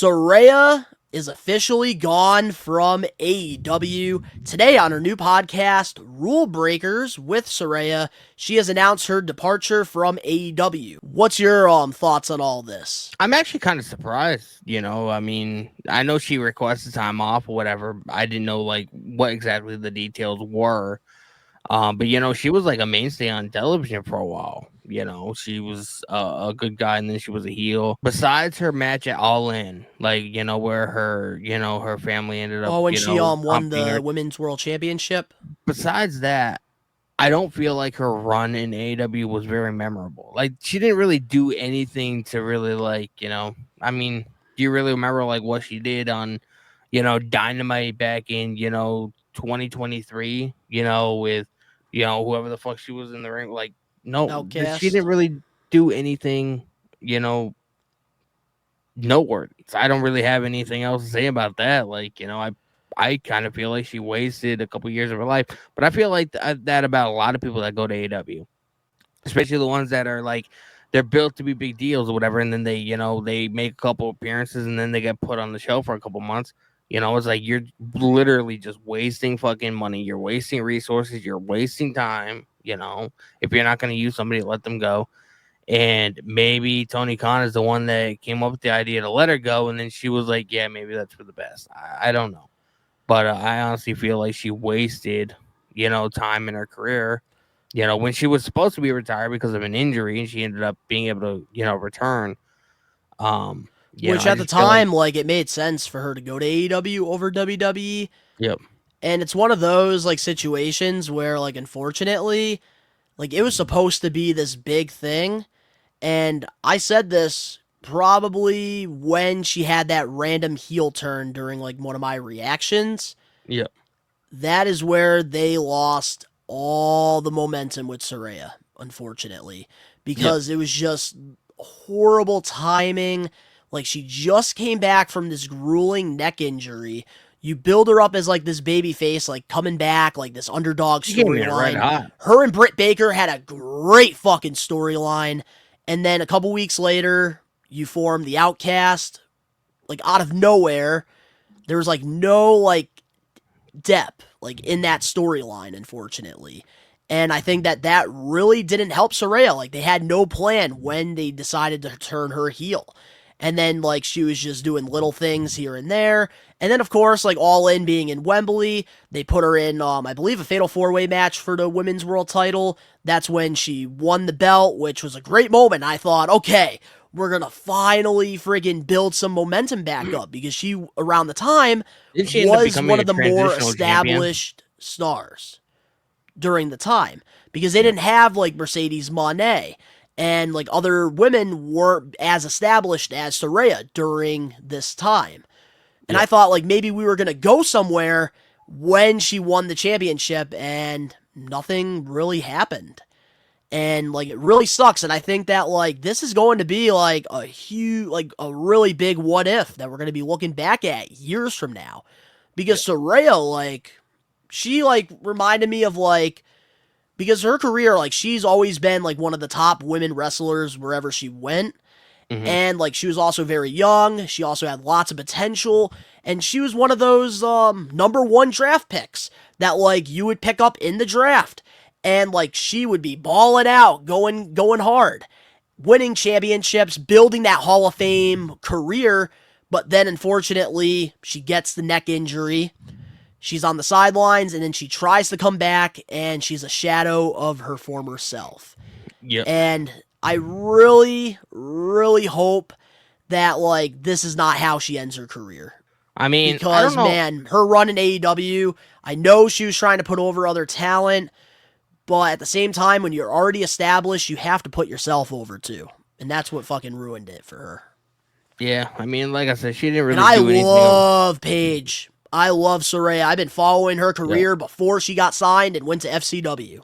Saraya is officially gone from AEW. Today on her new podcast, Rule Breakers with Saraya, she has announced her departure from AEW. What's your thoughts on all this? I'm actually kind of surprised, I mean, I know she requested time off or whatever. I didn't know like what exactly the details were. But she was like a mainstay on television for a while. She was a good guy, and then she was a heel. Besides her match at All In, like where her family ended up, Oh, when she won humping the her. Women's World Championship? Besides that, I don't feel like her run in AEW was very memorable. Like she didn't really do anything to really I mean, do you really remember like what she did on, Dynamite back in, 2023, with whoever the fuck she was in the ring, like no, she Outcast? didn't really do anything, you know, noteworthy. So I don't really have anything else to say about that. Like, I kind of feel like she wasted a couple years of her life, but I feel like that about a lot of people that go to AW, especially the ones that are like they're built to be big deals or whatever, and then they make a couple appearances and then they get put on the show for a couple months. It's like you're literally just wasting fucking money, you're wasting resources, you're wasting time. If you're not going to use somebody, let them go. And maybe Tony Khan is the one that came up with the idea to let her go, and then she was like, "Yeah, maybe that's for the best." I don't know, but I honestly feel like she wasted, time in her career. When she was supposed to be retired because of an injury, and she ended up being able to, return. Which I at the just feel like, time, like, it made sense for her to go to AEW over WWE. yep, And it's one of those, like, situations where, like, unfortunately, like, it was supposed to be this big thing. And I said this probably when she had that random heel turn during, like, one of my reactions. yep, That is where they lost all the momentum with Saraya, unfortunately. yep. Because it was just horrible timing. Like, she just came back from this grueling neck injury. You build her up as like this baby face, like coming back, like this underdog She came in red storyline. hot. Her and Britt Baker had a great fucking storyline. And then a couple weeks later, you form the Outcast, like out of nowhere. There was like no like depth like in that storyline, unfortunately. And I think that really didn't help Saraya. Like they had no plan when they decided to turn her heel. And then like she was just doing little things here and there. And then of course, like All In being in Wembley, they put her in I believe a fatal four-way match for the women's world title. That's when she won the belt, which was a great moment. I thought, okay, we're gonna finally friggin' build some momentum back up because she around the time Didn't she end up was becoming one a of the more transitional champion? established stars during the time because they didn't have like Mercedes Moné and like other women weren't as established as Saraya during this time. And I Yep. thought like maybe we were going to go somewhere when she won the championship and nothing really happened. And like it really sucks and I think that like this is going to be like a huge like a really big what if that we're going to be looking back at years from now because Yep. Saraya like she like reminded me of like because her career like she's always been like one of the top women wrestlers wherever she went Hmm. and like she was also very young, she also had lots of potential and she was one of those number 1 draft picks that like you would pick up in the draft and like she would be balling out going hard, winning championships, building that Hall of Fame career, but then unfortunately she gets the neck injury. She's on the sidelines and then she tries to come back and she's a shadow of her former self. Yep. And I really, really hope that like this is not how she ends her career. I mean, I don't Because know. man, her run in AEW, I know she was trying to put over other talent, but at the same time, when you're already established, you have to put yourself over too. And that's what fucking ruined it for her. Yeah, I mean, like I said, she didn't And really I do anything of. love Paige. I love Saraya. I've been following her Yep. career before she got signed and went to FCW.